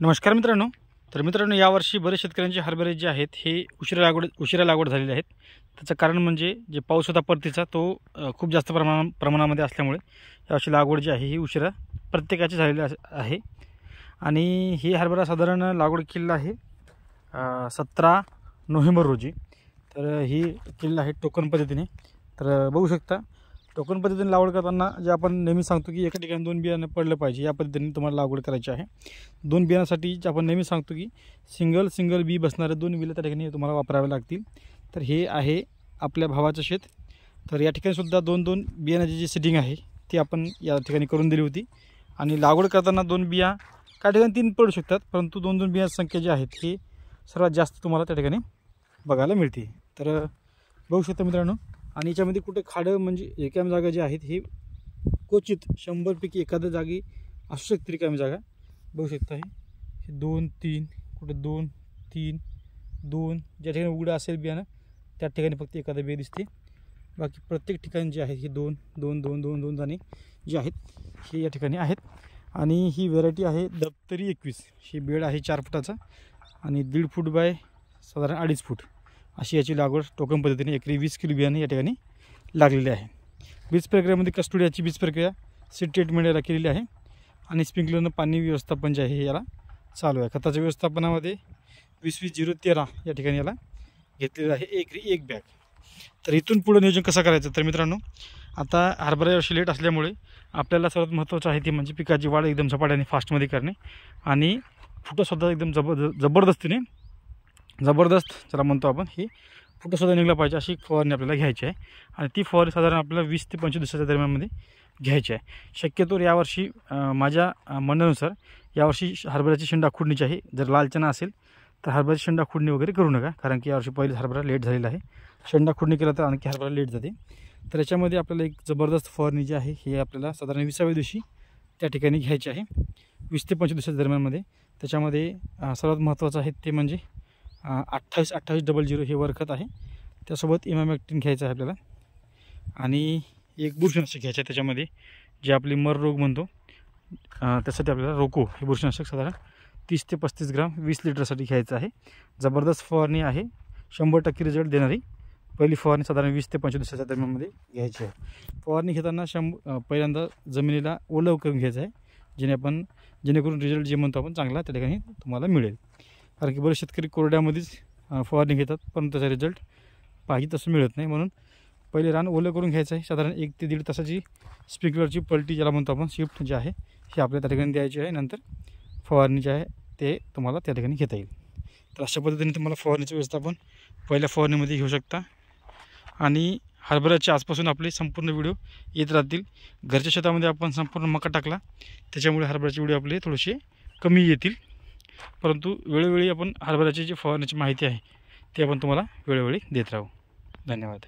नमस्कार मित्रांनो. तर मित्रांनो, यावर्षी बरेच शेतकऱ्यांचे हरभरे जे आहेत हे उशिरा लागवड झालेले आहेत. त्याचं कारण म्हणजे जे पाऊस होता परतीचा तो खूप जास्त प्रमाणामध्ये असल्यामुळे यावर्षी लागवड जी आहे ही उशिरा प्रत्येकाची झालेली आहे. आणि ही हरभरा साधारण लागवड केलेला आहे 17 नोव्हेंबर रोजी. तर ही केलेलं आहे टोकन पद्धतीने. तर बघू शकता, टोकन पद्धतीने लागवड करताना जे आपण नेहमी सांगतो की एका ठिकाणी 2 बियाणं पडलं पाहिजे, या पद्धतीने तुम्हाला लागवड करायची आहे. 2 बियाण्यासाठी जे आपण नेहमी सांगतो की सिंगल बी बसणारे 2 बिलं त्या ठिकाणी तुम्हाला वापरावे लागतील. तर हे आहे आपल्या भावाचं शेत. तर या ठिकाणी सुद्धा 2 बियाण्याची जी सेटिंग आहे ती आपण या ठिकाणी करून दिली होती. आणि लागवड करताना 2 बिया काही ठिकाणी 3 पडू शकतात, परंतु 2 बियाची संख्या जी आहेत ही सर्वात जास्त तुम्हाला त्या ठिकाणी बघायला मिळते. तर बघू शकता मित्रांनो. आणि याच्यामध्ये कुठे खाडं म्हणजे रिकामी जागा जी आहेत ही क्वचित 100पैकी एखाद्या जागी असू शकते रिकामी जागा. बघू शकता हे 2 3 कुठे 2 3 2 ज्या ठिकाणी उघडं असेल बियाणं त्या ठिकाणी फक्त एखादा बिया दिसते. बाकी प्रत्येक ठिकाणी जे आहेत ही 2 2 2 2 2 दाणे जे आहेत हे या ठिकाणी आहेत. आणि ही व्हेरायटी आहे दप्तरी 21. ही बेड आहे 4 फुटाचा आणि 1.5 फूट बाय साधारण 2.5 फूट अशी याची लागवड टोकन पद्धतीने एकरी 20 किलो बियाणे या ठिकाणी लागलेले आहे. बीज प्रक्रियेमध्ये कस्टोडियाची बीज प्रक्रिया सीड ट्रीटमेंट याला केलेली आहे. आणि स्प्रिंकलरनं पाणी व्यवस्थापन जे आहे याला चालू आहे. खताच्या व्यवस्थापनामध्ये 20-20-0-13 या ठिकाणी याला घेतलेलं आहे एकरी 1 बॅग. तर इथून पुढं नियोजन कसं करायचं, तर मित्रांनो आता हरभरा वर्षी लेट असल्यामुळे आपल्याला सर्वात महत्त्वाचं आहे ते म्हणजे पिकाची वाढ एकदम झपाट्याने फास्टमध्ये करणे आणि फुटंसुद्धा एकदम जबरदस्त ज्याला म्हणतो आपण, ही फुटंसुद्धा निघला पाहिजे अशी फवारणी आपल्याला घ्यायची आहे. आणि ती फवारणी साधारण आपल्याला 20 ते 25 दिवसाच्या दरम्यानमध्ये घ्यायची आहे. शक्यतो यावर्षी माझ्या म्हणण्यानुसार यावर्षी हरभऱ्याची शेंडा खुडणीची आहे. जर लाल चणा असेल तर हरभऱ्याची शेंडा खुडणी वगैरे करू नका, कारण की यावर्षी पहिलेच हरभरा लेट झालेला आहे. शेंडा खुडणी केला तर आणखी हरभरा लेट जाते. तर याच्यामध्ये आपल्याला एक जबरदस्त फवारणी जी आहे ही आपल्याला साधारण 20व्या दिवशी त्या ठिकाणी घ्यायची आहे, 20 ते 25 दिवसाच्या दरम्यानमध्ये. त्याच्यामध्ये सर्वात महत्त्वाचं आहे ते म्हणजे 28-28-00 हे वरखत आहे. त्यासोबत इमामॅक्टिन घ्यायचं आहे आपल्याला. आणि एक बुरशीनाशक घ्यायचं आहे त्याच्यामध्ये, जे आपली मर रोग म्हणतो त्यासाठी आपल्याला रोको हे बुरशीनाशक साधारण 30 ते 35 ग्राम 20 लिटरसाठी घ्यायचं आहे. जबरदस्त फवारणी आहे, 100% रिझल्ट देणारी. पहिली फवारणी साधारण 20 ते 25 दिवसाच्या दरम्यानमध्ये घ्यायची आहे. फवारणी घेताना पहिल्यांदा जमिनीला ओलं करून घ्यायचं आहे, जेणेकरून रिझल्ट जे म्हणतो आपण चांगला त्या ठिकाणी तुम्हाला मिळेल. कारण की बरेच शेतकरी कोरड्यामध्येच फवारणी घेतात, पण त्याचा रिझल्ट पाहिजे तसं मिळत नाही. म्हणून पहिले रान ओलं करून घ्यायचं आहे. साधारण 1 ते 1.5 तासाची स्प्रिंकलरची पलटी ज्याला म्हणतो आपण, शिफ्ट जे आहे हे आपल्या त्या ठिकाणी द्यायची आहे. नंतर फवारणी जे आहे ते तुम्हाला त्या ठिकाणी घेता येईल. तर अशा पद्धतीने तुम्हाला फवारणीचं व्यवस्थापन पहिल्या फवारणीमध्ये घेऊ शकता. आणि हरभऱ्याच्या आजपासून आपले संपूर्ण व्हिडिओ येत राहतील. घरच्या शेतामध्ये आपण संपूर्ण मका टाकला, त्याच्यामुळे हरभऱ्याचे व्हिडिओ आपले थोडेसे कमी येतील, परंतु वेळोवेळी आपण हरभऱ्याची जी फवारण्याची माहिती आहे ती आपण तुम्हाला वेळोवेळी देत राहू. धन्यवाद.